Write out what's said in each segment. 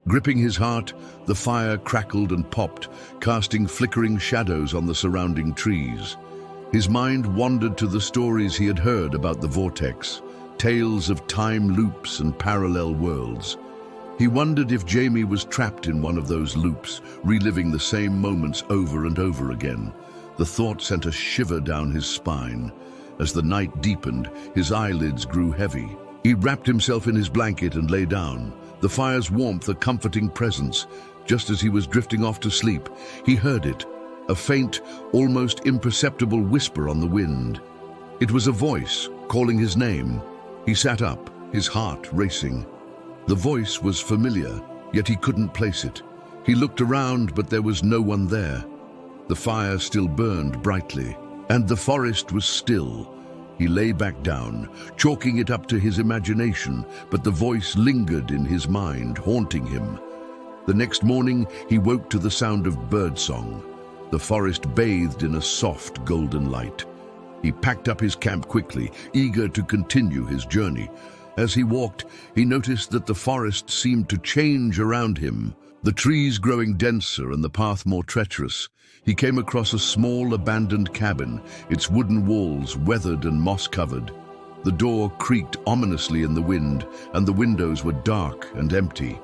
Gripping his heart, the fire crackled and popped, casting flickering shadows on the surrounding trees. His mind wandered to the stories he had heard about the vortex, tales of time loops and parallel worlds. He wondered if Jamie was trapped in one of those loops, reliving the same moments over and over again. The thought sent a shiver down his spine. As the night deepened, his eyelids grew heavy. He wrapped himself in his blanket and lay down, the fire's warmth a comforting presence. Just as he was drifting off to sleep, he heard it, a faint, almost imperceptible whisper on the wind. It was a voice calling his name. He sat up, his heart racing. The voice was familiar, yet he couldn't place it. He looked around, but there was no one there. The fire still burned brightly, and the forest was still. He lay back down, chalking it up to his imagination, but the voice lingered in his mind, haunting him. The next morning, he woke to the sound of birdsong. The forest bathed in a soft golden light. He packed up his camp quickly, eager to continue his journey. As he walked, he noticed that the forest seemed to change around him, the trees growing denser and the path more treacherous. He came across a small abandoned cabin, its wooden walls weathered and moss-covered. The door creaked ominously in the wind, and the windows were dark and empty.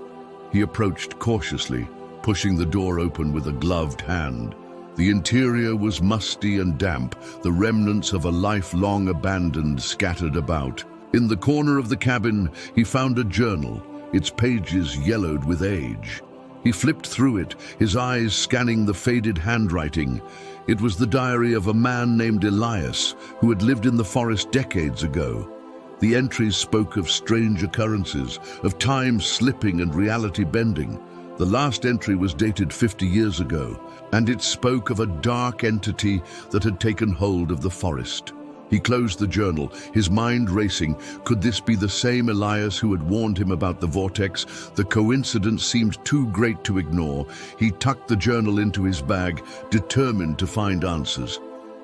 He approached cautiously, pushing the door open with a gloved hand. The interior was musty and damp, the remnants of a life long abandoned scattered about. In the corner of the cabin, he found a journal, its pages yellowed with age. He flipped through it, his eyes scanning the faded handwriting. It was the diary of a man named Elias, who had lived in the forest decades ago. The entries spoke of strange occurrences, of time slipping and reality bending. The last entry was dated 50 years ago, and it spoke of a dark entity that had taken hold of the forest. He closed the journal, his mind racing. Could this be the same Elias who had warned him about the vortex? The coincidence seemed too great to ignore. He tucked the journal into his bag, determined to find answers.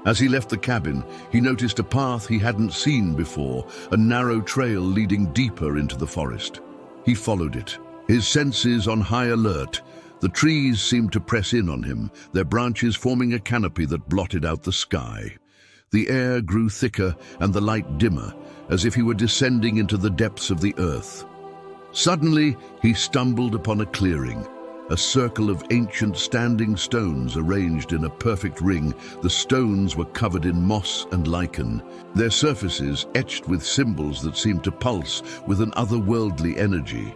As he left the cabin, he noticed a path he hadn't seen before, a narrow trail leading deeper into the forest. He followed it, his senses on high alert. The trees seemed to press in on him, their branches forming a canopy that blotted out the sky. The air grew thicker and the light dimmer, as if he were descending into the depths of the earth. Suddenly, he stumbled upon a clearing, a circle of ancient standing stones arranged in a perfect ring. The stones were covered in moss and lichen, their surfaces etched with symbols that seemed to pulse with an otherworldly energy.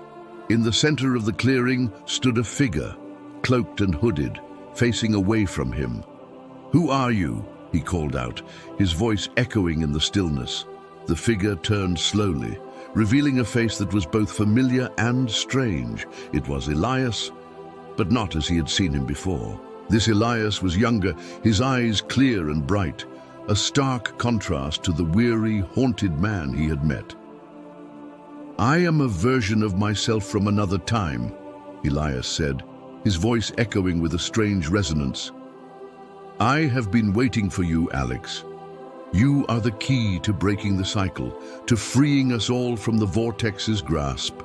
In the center of the clearing stood a figure, cloaked and hooded, facing away from him. "Who are you?" he called out, his voice echoing in the stillness. The figure turned slowly, revealing a face that was both familiar and strange. It was Elias, but not as he had seen him before. This Elias was younger, his eyes clear and bright, a stark contrast to the weary, haunted man he had met. "I am a version of myself from another time," Elias said, his voice echoing with a strange resonance. "I have been waiting for you, Alex. You are the key to breaking the cycle, to freeing us all from the vortex's grasp."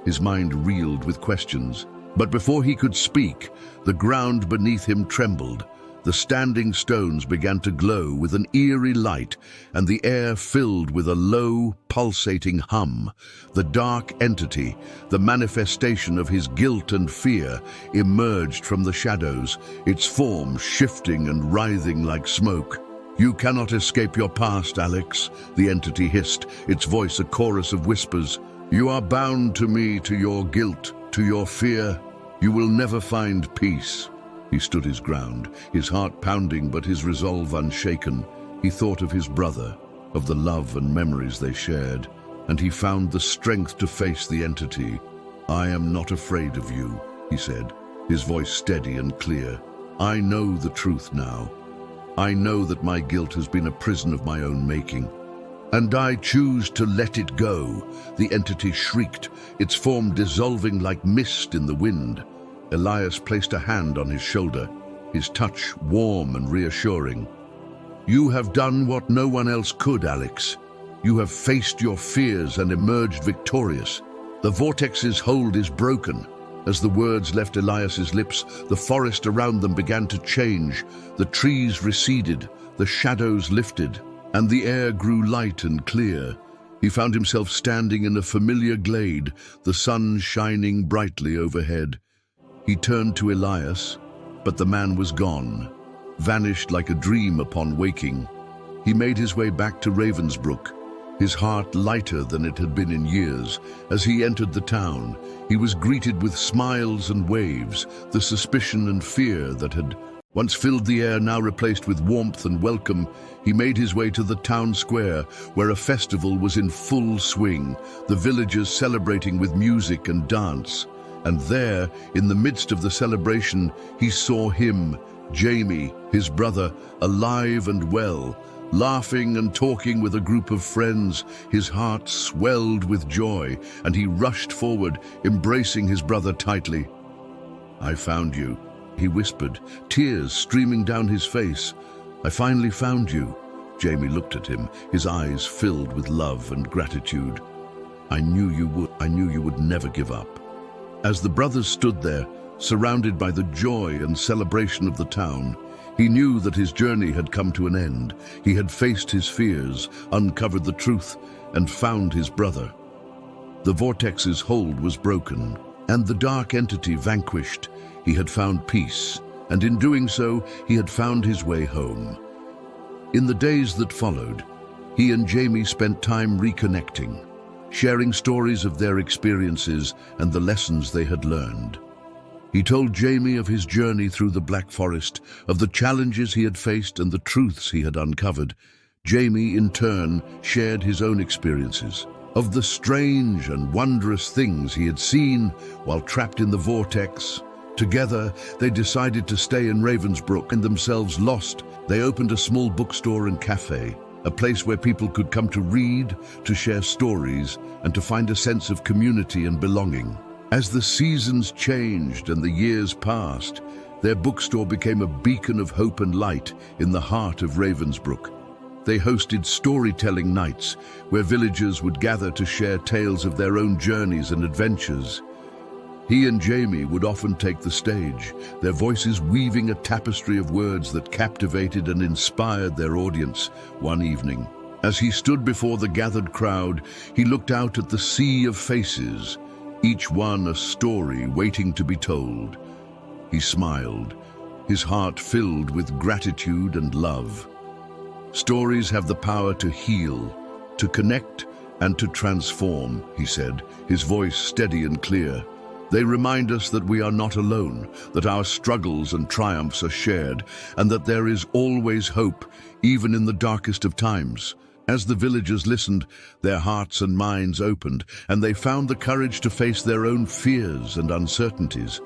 His mind reeled with questions, but before he could speak, the ground beneath him trembled. The standing stones began to glow with an eerie light, and the air filled with a low, pulsating hum. The dark entity, the manifestation of his guilt and fear, emerged from the shadows, its form shifting and writhing like smoke. "You cannot escape your past, Alex," the entity hissed, its voice a chorus of whispers. "You are bound to me, to your guilt, to your fear. You will never find peace." He stood his ground, his heart pounding but his resolve unshaken. He thought of his brother, of the love and memories they shared, and he found the strength to face the entity. "I am not afraid of you," he said, his voice steady and clear. "I know the truth now. I know that my guilt has been a prison of my own making, and I choose to let it go." The entity shrieked, its form dissolving like mist in the wind. Elias placed a hand on his shoulder, his touch warm and reassuring. "You have done what no one else could, Alex. You have faced your fears and emerged victorious. The vortex's hold is broken. As the words left Elias's lips, the forest around them began to change. The trees receded, the shadows lifted, and the air grew light and clear. He found himself standing in a familiar glade, the sun shining brightly overhead. He turned to Elias, but the man was gone, vanished like a dream upon waking. He made his way back to Ravensbrook, his heart lighter than it had been in years. As he entered the town, he was greeted with smiles and waves. The suspicion and fear that had once filled the air, now replaced with warmth and welcome. He made his way to the town square, where a festival was in full swing, the villagers celebrating with music and dance. And there, in the midst of the celebration, he saw him, Jamie, his brother, alive and well, laughing and talking with a group of friends. His heart swelled with joy, and he rushed forward, embracing his brother tightly. "I found you," he whispered, tears streaming down his face. "I finally found you." Jamie looked at him, his eyes filled with love and gratitude. I knew you would never give up." As the brothers stood there, surrounded by the joy and celebration of the town, he knew that his journey had come to an end. He had faced his fears, uncovered the truth, and found his brother. The vortex's hold was broken, and the dark entity vanquished. He had found peace, and in doing so, he had found his way home. In the days that followed, he and Jamie spent time reconnecting, sharing stories of their experiences and the lessons they had learned. He told Jamie of his journey through the Black Forest, of the challenges he had faced and the truths he had uncovered. Jamie, in turn, shared his own experiences, of the strange and wondrous things he had seen while trapped in the vortex. Together, they decided to stay in Ravensbrook, and themselves lost. They opened a small bookstore and cafe, a place where people could come to read, to share stories, and to find a sense of community and belonging. As the seasons changed and the years passed, their bookstore became a beacon of hope and light in the heart of Ravensbrook. They hosted storytelling nights where villagers would gather to share tales of their own journeys and adventures. He and Jamie would often take the stage, their voices weaving a tapestry of words that captivated and inspired their audience. One evening, as he stood before the gathered crowd, he looked out at the sea of faces, each one a story waiting to be told. He smiled, his heart filled with gratitude and love. "Stories have the power to heal, to connect, and to transform," he said, his voice steady and clear. "They remind us that we are not alone, that our struggles and triumphs are shared, and that there is always hope, even in the darkest of times." As the villagers listened, their hearts and minds opened, and they found the courage to face their own fears and uncertainties.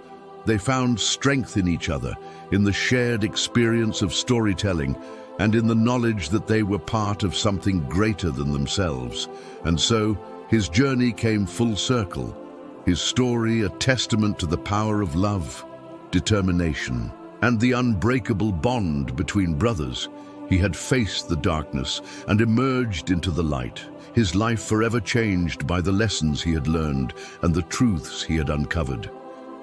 They found strength in each other, in the shared experience of storytelling, and in the knowledge that they were part of something greater than themselves. And so, his journey came full circle, his story a testament to the power of love, determination, and the unbreakable bond between brothers. He had faced the darkness and emerged into the light, his life forever changed by the lessons he had learned and the truths he had uncovered.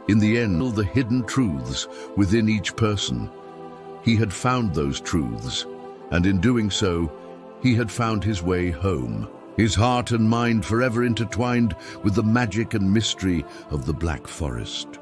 In the end, the hidden truths within each person. He had found those truths, and in doing so, he had found his way home, his heart and mind forever intertwined with the magic and mystery of the Black Forest.